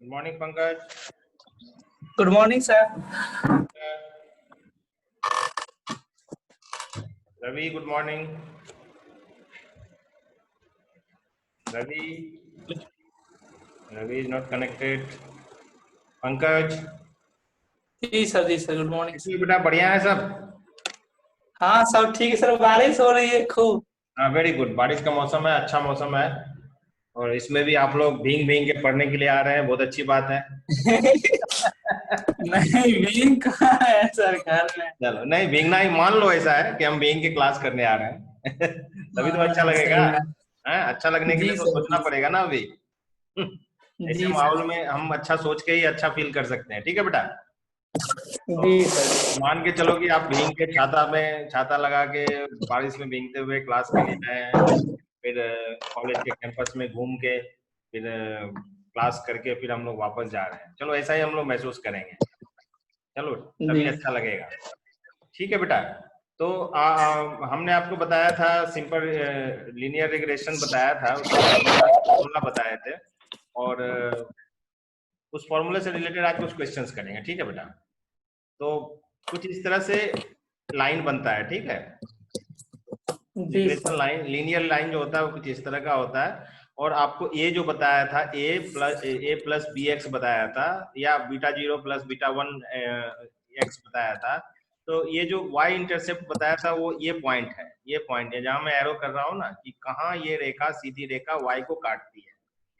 Good morning, Pankaj. Good morning, sir. Ravi, good morning. Ravi is not connected. Pankaj. जी sir good morning. बेटा बढ़िया है सब? हाँ सब ठीक है सर, बारिश हो रही है खूब। हाँ वेरी गुड, बारिश का मौसम है, अच्छा मौसम है और इसमें भी आप लोग भींग भींग के पढ़ने के लिए आ रहे हैं, बहुत अच्छी बात है। नहीं भींग कहाँ है सर, घर में। चलो नहीं भींगना ही मान लो, ऐसा है कि हम भींग के क्लास करने आ रहे हैं। तभी तो अच्छा लगेगा। अच्छा लगने के लिए जी तो सर, सोचना पड़ेगा ना अभी। ऐसे जी माहौल सर, में हम अच्छा सोच के ही अच्छा फील कर सकते हैं। ठीक है बेटा, तो जी सर। मान के चलो कि आप भींग के छाता लगा के बारिश में भींगते हुए क्लास के लिए आए हैं, फिर कॉलेज के कैंपस में घूम के फिर क्लास करके फिर हम लोग वापस जा रहे हैं। चलो ऐसा ही हम लोग महसूस करेंगे, चलो तभी जी अच्छा लगेगा। ठीक है बेटा, तो हमने आपको बताया था सिंपल लीनियर रिग्रेशन बताया था, उसका फॉर्मूला बताए थे और उस फॉर्मूले से रिलेटेड आज कुछ क्वेश्चंस करेंगे। ठीक है बेटा, तो कुछ इस तरह से लाइन बनता है। ठीक है, जी regression sir, line, linear line जो होता है वो कुछ इस तरह का होता है और आपको ए जो बताया था ए प्लस बी एक्स बताया था या beta zero plus beta one x बताया था। तो ये जो y इंटरसेप्ट बताया था वो ये पॉइंट है, ये पॉइंट है जहां मैं एरो कर रहा हूँ ना कि कहाँ ये रेखा, सीधी रेखा y को काटती है।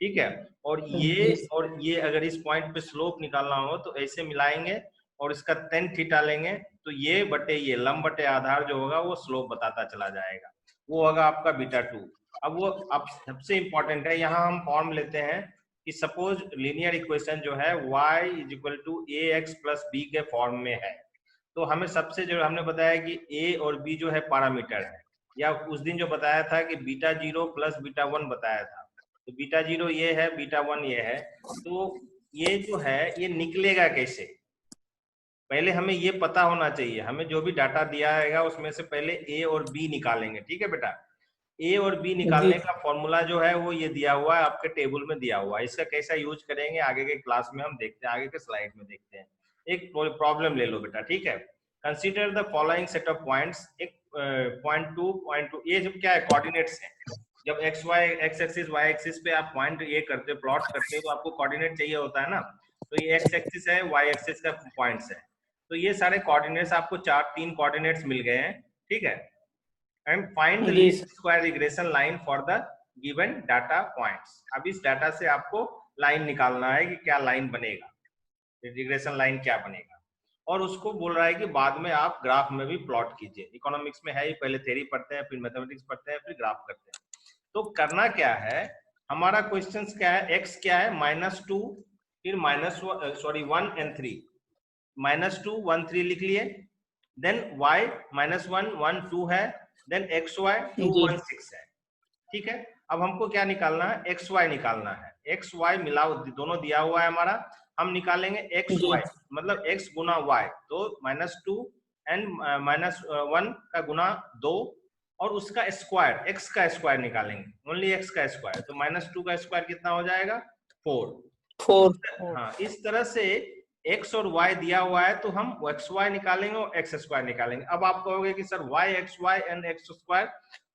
ठीक है, और ये अगर इस पॉइंट पे स्लोप निकालना हो तो ऐसे मिलाएंगे और इसका tan थीटा लेंगे तो ये बटे ये लंब बटे आधार जो होगा वो स्लोप बताता चला जाएगा, वो होगा आपका बीटा टू। अब वो अब सबसे इंपॉर्टेंट है, यहाँ हम फॉर्म लेते हैं कि सपोज लीनियर इक्वेशन जो है y is equal to a x plus b के फॉर्म में है, तो हमें सबसे जो हमने बताया कि a और b जो है पैरामीटर है, या उस दिन जो बताया था कि beta zero plus beta one बताया था, तो बीटा जीरो ये है, बीटा वन ये है, तो ये जो है ये निकलेगा कैसे, पहले हमें ये पता होना चाहिए। हमें जो भी डाटा दिया रहेगा उसमें से पहले ए और बी निकालेंगे। ठीक है बेटा, ए और बी जी निकालने का फॉर्मूला जो है वो ये दिया हुआ है, आपके टेबल में दिया हुआ है। इसका कैसा यूज करेंगे आगे के क्लास में हम देखते हैं, आगे के स्लाइड में देखते हैं। एक प्रॉब्लम ले लो बेटा, ठीक है। Consider the following set of points, एक पॉइंट टू, ये जब क्या है कोऑर्डिनेट्स है, जब x y x axis y axis पे आप पॉइंट ये करते प्लॉट करते हो तो आपको कोऑर्डिनेट चाहिए होता है ना, तो ये एक्स एक्सिस है, वाई एक्सिस का पॉइंट्स है, तो ये सारे कोऑर्डिनेट्स आपको तीन कोऑर्डिनेट्स मिल गए हैं। ठीक है, एंड फाइंड द जी least square regression line for the given data points. अब इस डाटा से आपको लाइन निकालना है कि क्या लाइन बनेगा, रिग्रेशन लाइन क्या बनेगा, और उसको बोल रहा है कि बाद में आप ग्राफ में भी प्लॉट कीजिए। इकोनॉमिक्स में है ही, पहले थ्योरी पढ़ते हैं, फिर मैथमेटिक्स पढ़ते हैं, फिर ग्राफ करते हैं। तो करना क्या है, हमारा क्वेश्चन क्या है, एक्स क्या है -2, फिर -1 एंड 3, -2 1 3 लिख लिए, देन y -1 1 2 है, देन xy 2 1 6 है। ठीक है, अब हमको क्या निकालना है, xy निकालना है। xy मिलाओ, दोनों दिया हुआ है हमारा, हम निकालेंगे xy मतलब x गुना y, तो -2 एंड -1 का गुना 2 और उसका स्क्वायर, x का स्क्वायर निकालेंगे, ओनली x का स्क्वायर, तो -2 का स्क्वायर कितना हो जाएगा 4। हाँ, इस तरह से x और y दिया हुआ है तो हम xy निकालेंगे और x स्क्वायर निकालेंगे। अब आप कहोगे कि sir y xy and x square,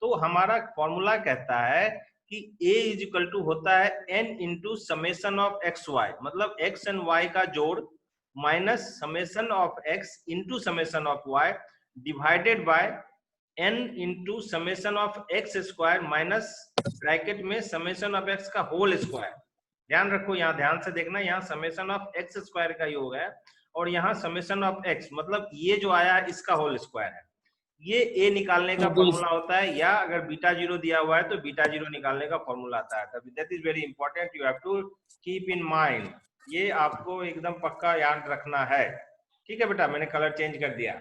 तो हमारा फॉर्मूला कहता है कि a इज इक्वल टू होता है n into summation of x y, मतलब x एंड y का जोड़ minus summation of x into summation of y divided by n into summation of x square minus bracket में summation of x का whole square. ध्यान रखो, यहाँ ध्यान से देखना, यहाँ समेशन ऑफ एक्स स्क्वायर का योग है और यहाँ समेशन ऑफ एक्स मतलब ये जो आया इसका होल स्क्वायर है। ये ए निकालने का फॉर्मूला होता है, या अगर बीटा जीरो दिया हुआ है तो बीटा जीरो निकालने का फॉर्मूला आता है। That is very important, you have to keep in mind, ये आपको एकदम पक्का याद रखना है। ठीक है बेटा, मैंने कलर चेंज कर दिया।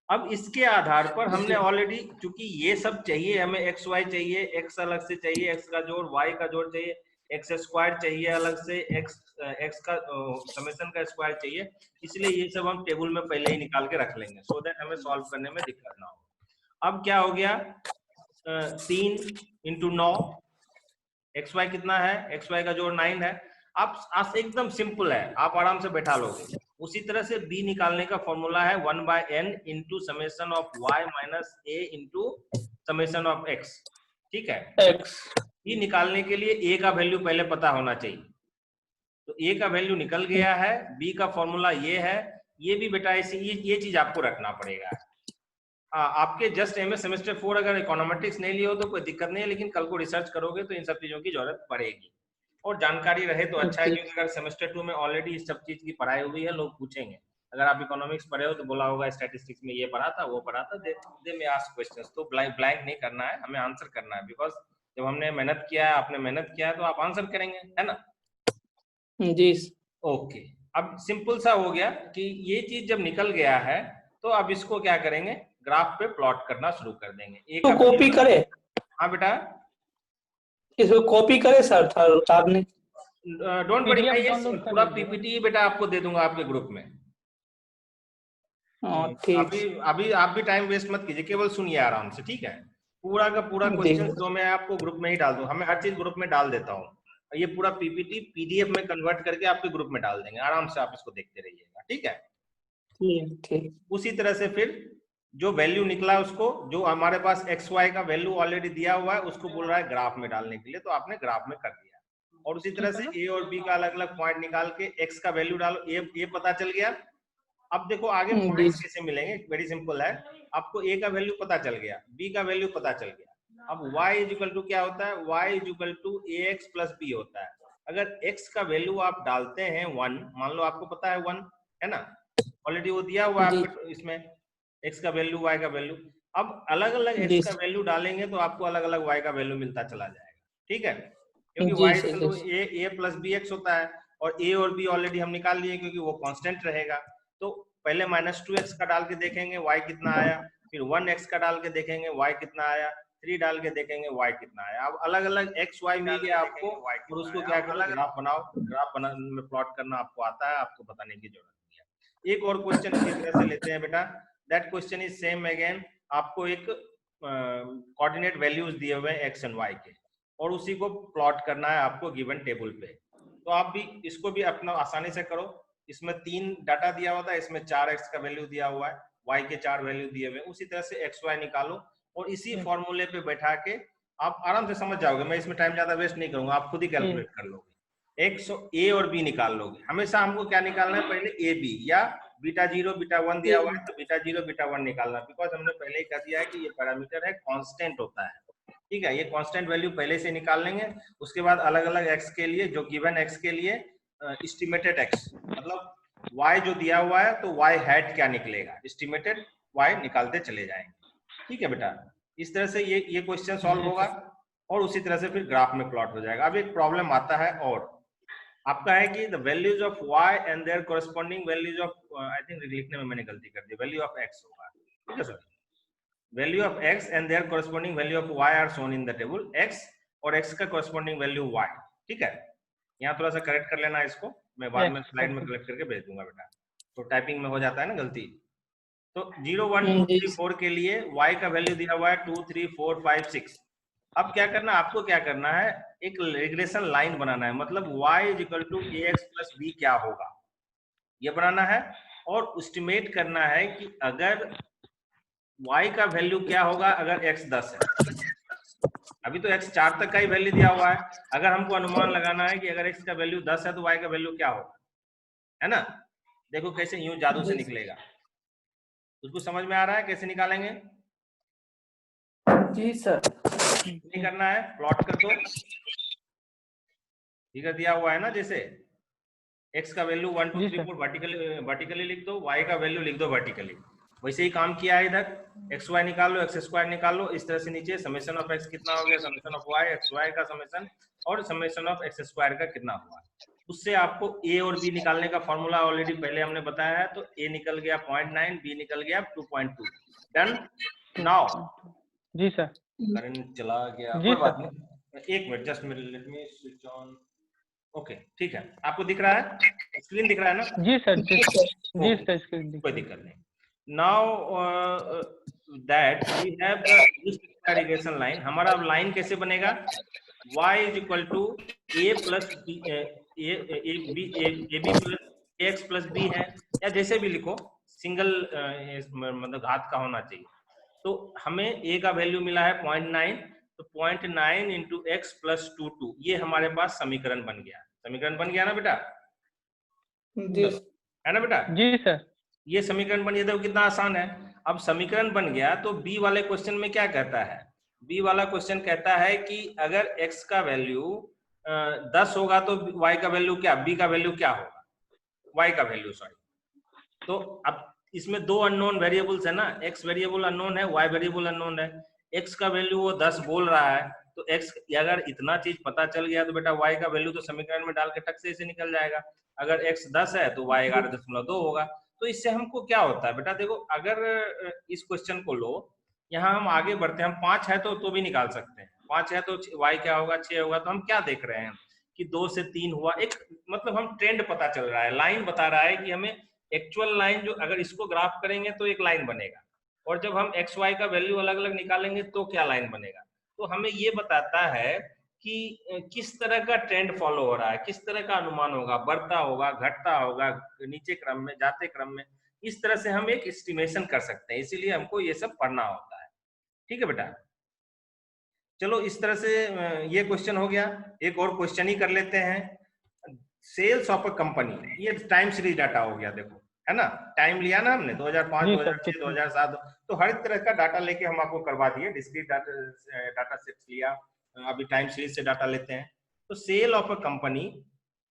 अब इसके आधार पर हमने ऑलरेडी, चूंकि ये सब चाहिए हमें, एक्स वाई चाहिए, एक्स अलग से चाहिए, एक्स का जोड़, वाई का जोड़ चाहिए, एक्स स्क्वायर चाहिए अलग से, एक्स का समेशन का स्क्वायर चाहिए, इसलिए ये सब हम टेबल में पहले ही निकाल के रख लेंगे सो दैट हमें सॉल्व करने में दिक्कत ना हो। अब क्या हो गया, 3 × 9, एक्स वाई कितना है, एक्स वाई का जोड़ 9 है। आप एकदम सिंपल है, आप आराम से बैठा लोगे। उसी तरह से बी निकालने का फॉर्मूला है 1/n into summation of y minus a into summation of x। ठीक है, x बी निकालने के लिए a का वैल्यू पहले पता होना चाहिए। तो a का वैल्यू निकल गया है, b का फॉर्मूला ये है। ये भी बेटा ऐसी ये चीज आपको रखना पड़ेगा। आपके जस्ट एमए सेमेस्टर 4 अगर इकोनॉमेटिक्स नहीं लिया हो तो कोई दिक्कत नहीं है, लेकिन कल को रिसर्च करोगे तो इन सब चीजों की जरूरत पड़ेगी। और जानकारी रहे तो अच्छा है, क्योंकि अगर सेमेस्टर 2 में ऑलरेडी इस सब चीज की पढ़ाई हुई है, लोग पूछेंगे। अगर आप इकोनॉमिक्स पढ़े हो तो बोला होगा स्टैटिस्टिक्स में ये पढ़ा था, वो पढ़ा था, दे में आस्क क्वेश्चंस। तो ब्लैंक नहीं करना है, हमें आंसर करना है। बिकॉज जब हमने मेहनत किया है, आपने मेहनत किया है, तो आप आंसर करेंगे, है ना? जी ओके, अब सिंपल सा हो गया कि ये चीज जब निकल गया है तो अब इसको क्या करेंगे, ग्राफ पे प्लॉट करना शुरू कर देंगे। तो कॉपी करे। हाँ बेटा, इसको कॉपी करे सर आपने। डोंट वरी, मैं पूरा पीपीटी बेटा आपको दे दूंगा आपके ग्रुप में। अभी अभी आप भी टाइम वेस्ट मत कीजिए, केवल सुनिए आराम से, ठीक है? पूरा का पूरा क्वेश्चन जो मैं आपको ग्रुप में ही डाल दूं, हमें हर चीज ग्रुप में डाल देता हूँ। ये पूरा पीपीटी पीडीएफ में कन्वर्ट करके आपके ग्रुप में डाल देंगे, आराम से आप इसको देखते रहिएगा, ठीक है? ठीक। उसी तरह से फिर जो वैल्यू निकला उसको, जो हमारे पास एक्स वाई का वैल्यू ऑलरेडी दिया हुआ है, उसको बोल रहा है ग्राफ में डालने के लिए, तो आपने ग्राफ में कर दिया। और उसी तरह से ए और बी का अलग अलग पॉइंट निकाल के एक्स का वैल्यू डालो, ये पता चल गया। अब देखो आगे पॉइंट्स कैसे मिलेंगे, वेरी सिंपल है। आपको ए का वैल्यू पता चल गया, बी का वैल्यू पता चल गया। अब y इज इक्वल टू क्या होता है, y is equal to ax plus b होता है। अगर x का वैल्यू आप डालते हैं 1, मान लो आपको पता है 1, है ना? ऑलरेडी वो दिया हुआ है आपको इसमें, x का वैल्यू y का वैल्यू। अब अलग अलग x का वैल्यू डालेंगे तो आपको अलग अलग y का वैल्यू मिलता चला जाएगा, ठीक है? क्योंकि y is equal to a plus bx होता है, और a और b ऑलरेडी हम निकाल लिए क्योंकि वो कांस्टेंट रहेगा। तो पहले -2x का डाल के देखेंगे y कितना आया, फिर 1x का डाल के देखेंगे y कितना आया, 3 डाल के देखेंगे y कितना आया। अब अलग अलग x y मिल गया आपको, और उसको क्या करो, ग्राफ बनाओ। ग्राफ बनाने में प्लॉट करना आपको आता है, आपको बताने की जरूरत नहीं है। एक और क्वेश्चन इसी तरह से लेते हैं बेटा, that question is same again. आपको एक कोऑर्डिनेट वैल्यूज दिए हुए हैं x एंड y के, और उसी को प्लॉट करना है आपको गिवन टेबल पे। तो आप भी इसको भी अपना आसानी से करो। इसमें 3 डाटा दिया हुआ था, इसमें 4x का वैल्यू दिया हुआ है, y के 4 वैल्यू दिए हुए। उसी तरह से x y निकालो, और इसी फॉर्मूले पे बैठा के आप आराम से समझ जाओगे। मैं इसमें टाइम ज्यादा वेस्ट नहीं करूंगा, आप खुद ही कैलकुलेट कर लोगे। x a और b निकाल लोगे। हमेशा हमको क्या निकालना है, पहले a b, या बीटा 0 बीटा 1 दिया हुआ है तो बीटा 0 बीटा 1 निकालना, बिकॉज हमने पहले ही कह दिया है कि ये पैरामीटर है, कांस्टेंट होता है, ठीक है? ये कांस्टेंट वैल्यू पहले से निकाल लेंगे। उसके बाद अलग अलग x के लिए, जो गिवन x के लिए एस्टिमेटेड x, मतलब y जो दिया हुआ है तो y हैट क्या निकलेगा, एस्टिमेटेड y निकालते चले जाएंगे, ठीक है बेटा? इस तरह से ये क्वेश्चन सॉल्व होगा, और उसी तरह से फिर ग्राफ में प्लॉट हो जाएगा। अब एक प्रॉब्लम आता है, और आपका है कि the values of y and their corresponding values of, I think लिखने में मैंने गलती कर दी, वैल्यू ऑफ x होगा, ठीक है sir? Value of x and their corresponding value of y are shown in the table, x और x का कोरस्पॉन्डिंग वैल्यू y, ठीक है? यहाँ थोड़ा सा करेक्ट कर लेना इसको, मैं बाद में स्लाइड में कलेक्ट करके भेज दूंगा बेटा, तो टाइपिंग में हो जाता है ना गलती। तो 0 1 2 3 4 के लिए y का वैल्यू दिया हुआ है 2 3 4 5 6। अब क्या करना, आपको क्या करना है, एक रिग्रेशन लाइन बनाना है, मतलब y is equal to ax plus b क्या होगा, ये बनाना है। और एस्टिमेट करना है कि अगर y का वैल्यू क्या होगा अगर x 10 है। अभी तो x 4 तक का ही वैल्यू दिया हुआ है, अगर हमको अनुमान लगाना है कि अगर x का वैल्यू 10 है तो y का वैल्यू क्या होगा, है ना? देखो कैसे यूं जादू से निकलेगा, उसको समझ में आ रहा है कैसे निकालेंगे? जी सर। नहीं करना है, प्लॉट कर दो, फिगर दिया हुआ है ना, जैसे x का वैल्यू 1 2 3 4 वर्टिकली लिख दो, y का वैल्यू लिख दो वर्टिकली। वैसे ही काम किया है इधर, एक्स वाई निकाल लो, एक्स स्क्वायर निकाल लो। इस तरह से नीचे समेशन ऑफ एक्स कितना हो गया, summation of y, x y का समेशन, और समेशन ऑफ एक्स स्क्वायर का कितना हुआ। उससे आपको ए और बी निकालने का फॉर्मूला ऑलरेडी पहले हमने बताया है, तो ए निकल गया 0.9, बी निकल गया 2.2। डन। नाउ जी सर, करंट चला गया, जी कोई बात नहीं, एक minute, just let me switch on. Okay ठीक है, आपको दिख रहा है, स्क्रीन दिख रहा है ना? जी सर, जी सर, स्क्रीन कोई दिक्कत नहीं। Now that we have the irrigation line, हमारा अब लाइन कैसे बनेगा, y is equal to a plus b plus x plus b है, या जैसे भी लिखो, सिंगल मतलब घात का होना चाहिए। तो हमें a का वैल्यू मिला है 0.9, तो 0.9 इंटू एक्स प्लस 2 ये हमारे पास समीकरण बन गया। समीकरण बन गया ना बेटा? जी है ना बेटा? जी सर। ये समीकरण बन गया, देखो कितना आसान है। अब समीकरण बन गया तो बी वाले क्वेश्चन में क्या कहता है? बी वाला क्वेश्चन कहता है कि अगर x का वैल्यू 10 होगा तो y का वैल्यू क्या, b का वैल्यू क्या होगा, y का वैल्यू सॉरी। तो अब इसमें दो अननोन वेरिएबल्स है ना, x वेरिएबल अननोन है, y वेरिएबल अननोन है। x का वैल्यू वो 10 बोल रहा है, तो x अगर इतना चीज पता चल गया तो बेटा y का वैल्यू तो समीकरण में डाल के टक से इसे निकल जाएगा। अगर x 10 है तो y 11.2 होगा। तो इससे हमको क्या होता है बेटा, देखो अगर इस क्वेश्चन को लो, यहाँ हम आगे बढ़ते हैं, हम 5 है तो भी निकाल सकते हैं, 5 है तो y क्या होगा, 6 होगा। तो हम क्या देख रहे हैं कि 2 से 3 हुआ, एक मतलब हम ट्रेंड पता चल रहा है, लाइन बता रहा है कि हमें एक्चुअल लाइन जो, अगर इसको ग्राफ करेंगे तो एक लाइन बनेगा, और जब हम एक्स वाई का वैल्यू अलग अलग निकालेंगे तो क्या लाइन बनेगा। तो हमें ये बताता है कि किस तरह का ट्रेंड फॉलो हो रहा है, किस तरह का अनुमान होगा, बढ़ता होगा, घटता होगा, नीचे क्रम में, जाते क्रम में, इस तरह से हम एक एस्टिमेशन कर सकते हैं। इसीलिए हमको ये सब पढ़ना होता है। ठीक है बेटा? चलो इस तरह से ये क्वेश्चन हो गया। एक और क्वेश्चन ही कर लेते हैं, सेल्स ऑफ अ कंपनी। ये टाइम सीरीज डाटा हो गया, देखो है ना, टाइम लिया ना हमने 2005, जी सर, 2006, 2007, तो हर तरह का डाटा लेके हम आपको करवा दिए। डिस्क्रीट डाटा सेट्स लिया, अभी टाइम सीरीज से डाटा लेते हैं। तो सेल ऑफ अ कंपनी,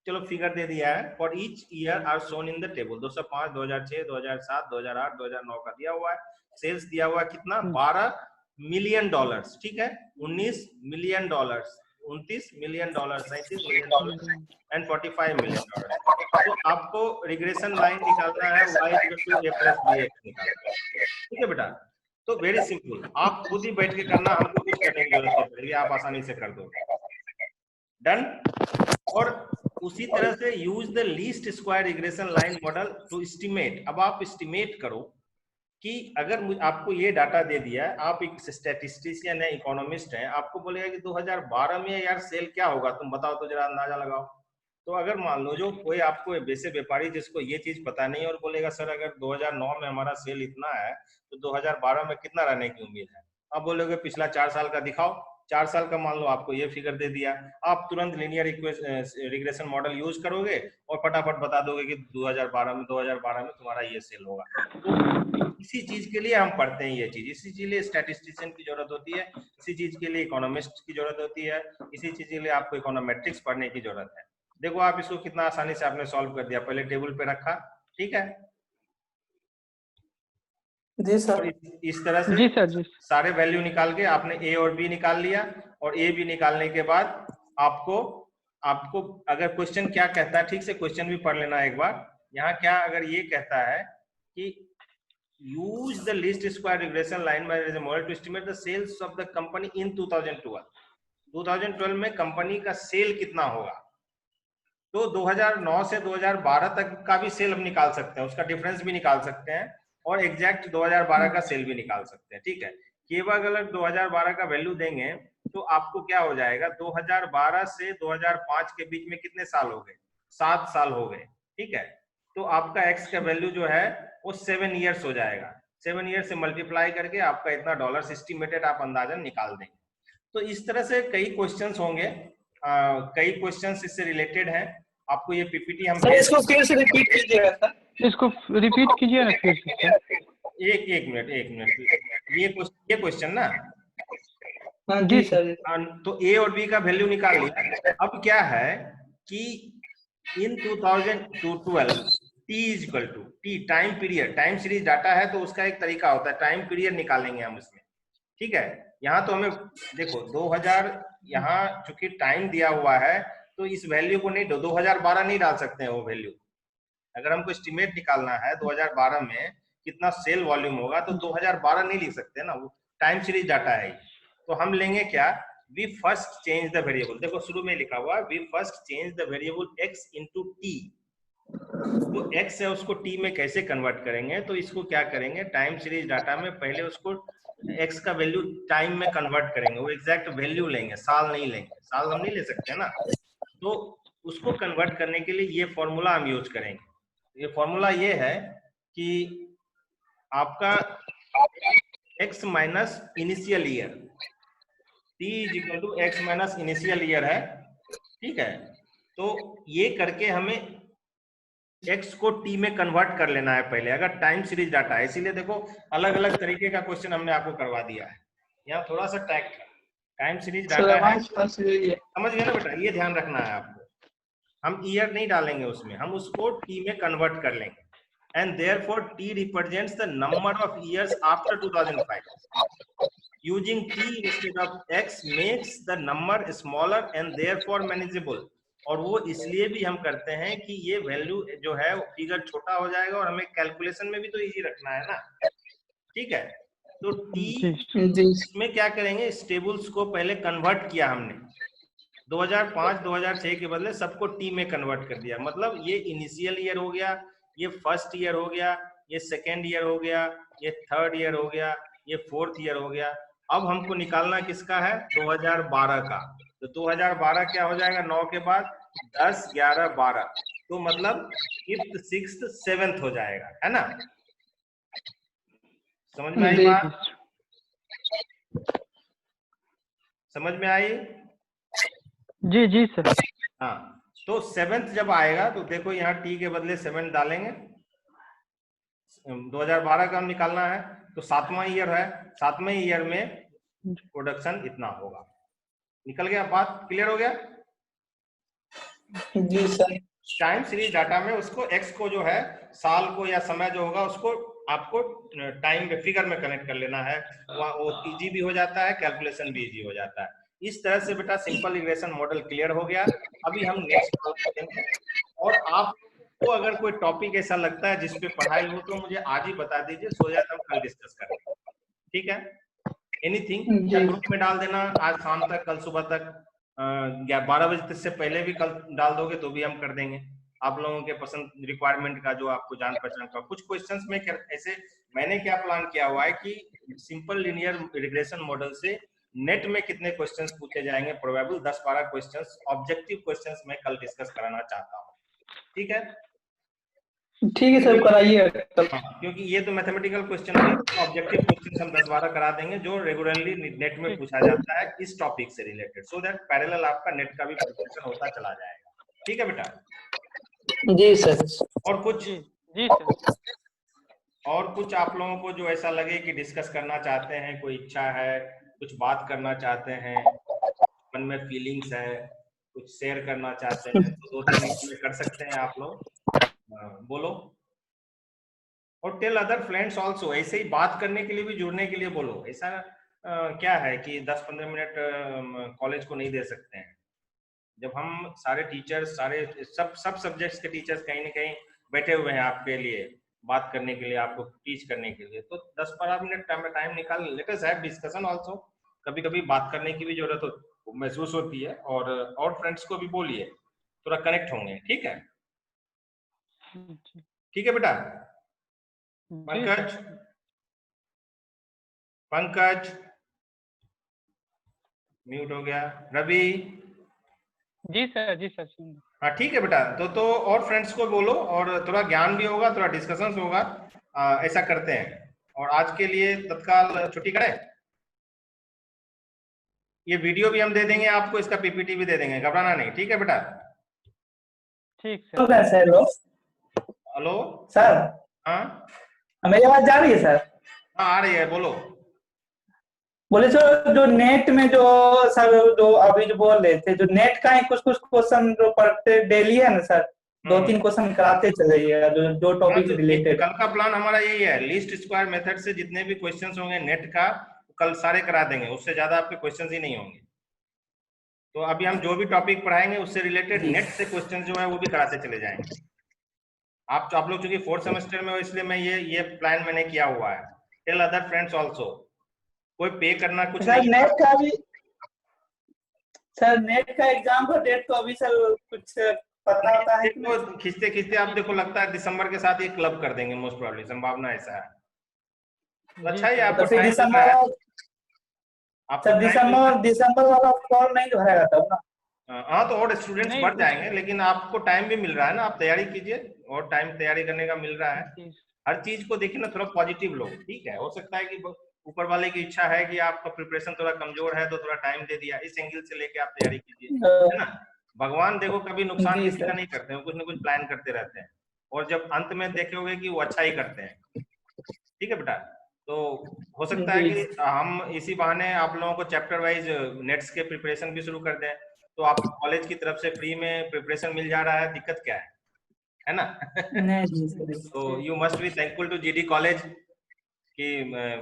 चलो फिगर दे दिया है, for each year are shown in the table. 2005, 2006, 2007, 2008, 2009 का दिया हुआ है। सेल्स दिया हुआ है कितना, 12 मिलियन डॉलर्स, ठीक है, 19 million dollars, 29 million dollar, 37 million dollar and 45 million dollar. तो आपको रिग्रेशन लाइन निकालना है, y = a + bx निकालना है। ठीक है बेटा? तो वेरी सिंपल, आप खुद ही बैठ के करना, हमको कुछ करने की जरूरत नहीं पड़ेगी, आप आसानी से कर दोगे। डन। और उसी तरह से use the least square regression line model to estimate. अब आप एस्टिमेट करो कि अगर आपको ये डाटा दे दिया है, आप एक स्टैटिस्टिशियन है, इकोनॉमिस्ट है, आपको बोलेगा कि 2012 में यार सेल क्या होगा, तुम बताओ तो जरा अंदाजा लगाओ। तो अगर मान लो जो कोई आपको वैसे व्यापारी जिसको ये चीज पता नहीं और बोलेगा सर अगर 2009 में हमारा सेल इतना है तो 2012 में कितना रहने की उम्मीद है, आप बोलोगे पिछला 4 साल का दिखाओ। 4 साल का मान लो आपको ये फिगर दे दिया, आप तुरंत लीनियर रिग्रेशन मॉडल यूज करोगे और फटाफट बता दोगे कि 2012 में तुम्हारा ये सेल होगा। तो इसी चीज के लिए हम पढ़ते हैं ये चीज, इसी चीज के लिए स्टैटिस्टिशियन की जरूरत होती है, इसी चीज के लिए इकोनॉमिस्ट की जरूरत होती है, इसी चीज के लिए आपको इकोनोमेट्रिक्स पढ़ने की जरूरत है। देखो आप इसको कितना आसानी से आपने सॉल्व कर दिया, पहले टेबल पे रखा, ठीक है, जी सर। और इस तरह से जी सर, जी सारे वैल्यू निकाल के आपने ए और बी निकाल लिया, और ए बी निकालने के बाद आपको आपको अगर क्वेश्चन क्या कहता है, ठीक से क्वेश्चन भी पढ़ लेना एक बार। यहाँ क्या अगर ये कहता है कि use the least square regression line by the model to estimate the sales of the company in 2012। 2012 में कंपनी का सेल कितना होगा, तो 2009 से 2012 तक का भी सेल हम निकाल सकते हैं, उसका डिफरेंस भी निकाल सकते हैं, और एग्जैक्ट 2012 का सेल भी निकाल सकते हैं। ठीक है, केवल अगर 2012 का वैल्यू देंगे तो आपको क्या हो जाएगा, 2012 से 2005 के बीच में कितने साल हो गए, 7 साल हो गए। ठीक है, तो आपका एक्स का वैल्यू जो है वो 7 ईयर्स हो जाएगा। 7 ईयर से मल्टीप्लाई करके आपका इतना डॉलर एस्टिमेटेड आप अंदाजन निकाल देंगे। तो इस तरह से कई क्वेश्चंस होंगे, कई क्वेश्चंस इससे रिलेटेड हैं। आपको ये पीपीटी हम सर इसको फिर से रिपीट कीजिएगा सर। इसको रिपीट कीजिए ना फिर से सर। एक मिनट ये क्वेश्चन ना, हाँ जी सर। तो ए और बी का वैल्यू निकाल लिया। अब क्या है कि in 2012 t is equal to t time period, time series data है तो उसका एक तरीका होता है, टाइम पीरियड निकालेंगे हम उसमें। ठीक है, यहाँ तो हमें देखो 2000, यहाँ चूंकि टाइम दिया हुआ है तो इस वैल्यू को नहीं, 2012 नहीं डाल सकते हैं वो वैल्यू। अगर हमको एस्टिमेट निकालना है 2012 में कितना सेल वॉल्यूम होगा तो 2012 नहीं लिख सकते ना, वो टाइम सीरीज डाटा है। तो हम लेंगे क्या, we first change the variable, देखो शुरू में लिखा हुआ we first change the variable x into t. तो एक्स है उसको टी में कैसे कन्वर्ट करेंगे, तो इसको क्या करेंगे, टाइम सीरीज डाटा में पहले उसको एक्स का वैल्यू टाइम में कन्वर्ट करेंगे, वो एग्जैक्ट वैल्यू लेंगे, साल नहीं लेंगे, साल हम नहीं ले सकते ना। तो उसको कन्वर्ट करने के लिए ये फॉर्मूला हम यूज करेंगे। ये फॉर्मूला ये है कि आपका x minus initial year, t is equal to x minus initial year है, ठीक है। तो ये करके हमें x को t में कन्वर्ट कर लेना है पहले, अगर टाइम सीरीज डाटा है। इसीलिए देखो अलग अलग तरीके का क्वेश्चन हमने आपको करवा दिया है। यहाँ थोड़ा सा टैक्ट है, टाइम सीरीज डाटा है, समझ गए ना बेटा, ये ध्यान रखना है आपको। हम ईयर नहीं डालेंगे उसमें, हम उसको t में कन्वर्ट कर लेंगे। And therefore t represents the number of years after 2005 using t instead of x makes the number smaller and therefore manageable. और वो इसलिए भी हम करते हैं कि ये वैल्यू जो है फिगर छोटा हो जाएगा और हमें कैलकुलेशन में भी तो इजी रखना है ना, ठीक है। तो t इसमें क्या करेंगे, इस टेबल्स को पहले कन्वर्ट किया हमने, 2005 2006 के बदले सबको टी में कन्वर्ट कर दिया। मतलब ये इनिशियल ईयर हो गया, ये फर्स्ट ईयर हो गया, ये सेकेंड ईयर हो गया, ये थर्ड ईयर हो गया, ये फोर्थ ईयर हो गया। अब हमको निकालना किसका है, 2012 का। तो 2012 क्या हो जाएगा, 9 के बाद 10 11 12, तो मतलब फिफ्थ सिक्स्थ सेवेंथ हो जाएगा, है ना। समझ में आई बात, समझ में आई? जी जी सर। हाँ, तो सेवेंथ जब आएगा तो देखो यहाँ टी के बदले 7 डालेंगे। 2012 का हम निकालना है, तो 7वां ईयर है, 7वें ईयर में प्रोडक्शन इतना होगा। निकल गया, बात क्लियर हो गया? जी सर। टाइम सीरीज डाटा में उसको एक्स को जो है साल को या समय जो होगा उसको आपको टाइम में फिगर में कनेक्ट कर लेना है, वो इजी भी हो जाता है, कैलकुलेशन भी इजी हो जाता है। इस तरह से बेटा सिंपल रिग्रेशन मॉडल क्लियर हो गया। अभी हम नेक्स्ट वाला करेंगे। और आपको अगर कोई टॉपिक ऐसा लगता है जिसपे पढ़ाई हो तो मुझे आज ही बता दीजिए, सो दैट हम कल डिस्कस करेंगे, ठीक है। एनीथिंग या ग्रुप में डाल देना आज शाम तक, कल सुबह तक 12 बजे से पहले भी कल डाल दोगे तो भी हम कर देंगे, आप लोगों के पसंद रिक्वायरमेंट का, जो आपको जान पहचान का। कुछ क्वेश्चंस में ऐसे मैंने क्या प्लान किया हुआ है कि सिंपल लीनियर रिग्रेशन मॉडल से नेट में कितने क्वेश्चंस पूछे जाएंगे, प्रोबेबल 10-12 क्वेश्चंस, ऑब्जेक्टिव क्वेश्चंस मैं कल डिस्कस कराना चाहता हूँ, ठीक है। ठीक है सर, कराइए। क्योंकि ये तो मैथमेटिकल क्वेश्चन है, ऑब्जेक्टिव क्वेश्चन हम 10-12 करा देंगे जो रेगुलरली नेट में पूछा जाता है इस टॉपिक से रिलेटेड, सो दैट पैरेलल आपका नेट का भी प्रिपरेशन होता चला जाएगा, ठीक है बेटा। जी सर। और कुछ जी सर, और कुछ आप लोगों को जो ऐसा लगे कि डिस्कस करना चाहते हैं, कोई इच्छा है, कुछ बात करना चाहते हैं, मन में फीलिंग्स है, कुछ शेयर करना चाहते हैं, तो 2-3 मिनट में कर सकते हैं आप लोग, बोलो। और टेल अदर फ्रेंड्स आल्सो, ऐसे ही बात करने के लिए भी, जुड़ने के लिए बोलो। ऐसा क्या है कि 10-15 मिनट कॉलेज को नहीं दे सकते हैं, जब हम सारे टीचर्स, सारे सब सब्जेक्ट्स के टीचर्स कहीं ना कहीं बैठे हुए हैं आपके लिए बात करने के लिए, आपको टीच करने के लिए, तो 10-12 मिनट टाइम निकाल, let us have discussion also. कभी कभी बात करने की भी जरूरत महसूस होती है, और फ्रेंड्स को भी बोलिए, थोड़ा कनेक्ट होंगे, ठीक है, ठीक है बेटा। पंकज, पंकज म्यूट हो गया। रवि, जी सर, जी सर, सुन। हाँ ठीक है बेटा, तो और फ्रेंड्स को बोलो, और थोड़ा ज्ञान भी होगा, थोड़ा डिस्कशन होगा। ऐसा करते हैं, और आज के लिए तत्काल छुट्टी करें। ये वीडियो भी हम दे देंगे आपको, इसका पीपीटी भी दे देंगे, घबराना नहीं, ठीक है बेटा। ठीक सर। हेलो हेलो सर, हाँ मेरी आवाज जा रही है सर? हाँ आ रही है, बोलो। बोले सर, जो नेट में जो सर जो अभी जो बोल रहे थे, जो नेट का ही कुछ कुछ क्वेश्चन जो पढ़ते डेली है ना सर, 2-3 क्वेश्चन कराते चले जो टॉपिक से रिलेटेड। कल का प्लान हमारा यही है, लीस्ट स्क्वायर मेथड से जितने भी क्वेश्चंस होंगे नेट का, कल सारे करा देंगे, उससे ज्यादा आपके क्वेश्चंस ही नहीं होंगे। तो अभी हम जो भी टॉपिक पढ़ाएंगे उससे रिलेटेड नेट से क्वेश्चन जो है वो भी कराते चले जाएंगे। आप लोग चूंकि 4th सेमेस्टर में हो, इसलिए मैं ये प्लान मैंने किया हुआ है। टेल अदर फ्रेंड्स आल्सो, कोई पे करना कुछ सर नहीं। नेट का भी, सर नेट का एग्जाम का डेट तो अभी सर कुछ पता होता है? तो खींचते खींचते आप देखो, लगता है दिसंबर के साथ ये क्लब कर देंगे, मोस्ट प्रोबेबली संभावना ऐसा है। तो अच्छा ही आपको तो फिर टाइम मिल रहा है, आपको सर टाइम मिल रहा है। दिसंबर वाला फॉर्म नहीं भरेगा तब ना? हाँ, तो और स्टूडेंट्स नहीं बढ़ जाएंगे, लेकिन आपको टाइम भी मिल रहा है ना, आप तैयारी कीजिए, और टाइम तैयारी करने का मिल रहा है। जी हर चीज को देखिए ना थोड़ा पॉजिटिव लो, ठीक है। हो सकता है कि ऊपर वाले की इच्छा है कि आपका प्रिपरेशन थोड़ा कमजोर है तो थोड़ा टाइम दे दिया, इस एंगल से लेके आप तैयारी कीजिए, है ना। भगवान देखो कभी नुकसान जी किसी का सर। नहीं करते हैं, कुछ ना कुछ प्लान करते रहते हैं, और जब अंत में देखोगे कि वो अच्छा ही करते हैं, ठीक है बेटा। तो हो सकता है जी कि हम इसी बहाने आप लोगों को चैप्टर वाइज नेट्स के प्रिपरेशन भी शुरू कर दें, तो आपको कॉलेज की तरफ से फ्री में प्रिपरेशन मिल जा रहा है, दिक्कत क्या है ना। नहीं जी सर। तो you must be thankful to GD college कि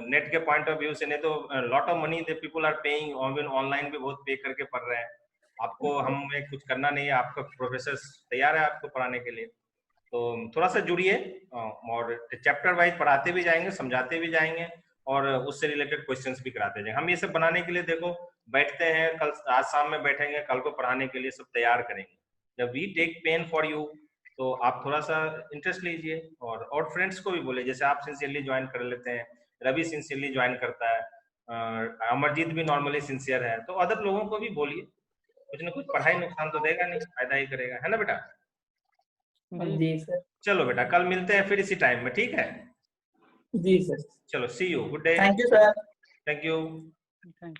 नेट के पॉइंट ऑफ व्यू से, नहीं तो lot of money they people are paying, online भी बहुत पे करके पढ़ रहे हैं। आपको हमें कुछ करना नहीं है, आपका प्रोफेसर तैयार है आपको पढ़ाने के लिए। तो थोड़ा सा जुड़िए, और चैप्टर वाइज पढ़ाते भी जाएंगे, समझाते भी जाएंगे, और उससे रिलेटेड क्वेश्चंस भी कराते जाएंगे। हम ये सब बनाने के लिए देखो बैठते हैं, कल आज शाम में बैठेंगे, कल को पढ़ाने के लिए सब तैयार करेंगे। जब we take pen for you, तो आप थोड़ा सा इंटरेस्ट लीजिए, और फ्रेंड्स को भी बोले, जैसे आप सिंसियरली ज्वाइन कर लेते हैं, रवि सिंसियरली ज्वाइन करता है, अमरजीत भी नॉर्मली सिंसियर है, तो अदर लोगों को भी बोलिए, कुछ ना कुछ पढ़ाई नुकसान तो देगा नहीं, फायदा ही करेगा, है ना बेटा। जी जी सर। चलो बेटा, कल मिलते हैं फिर इसी टाइम में, ठीक है। जी सर। चलो, see you, good day, thank you sir. Thank you. Thank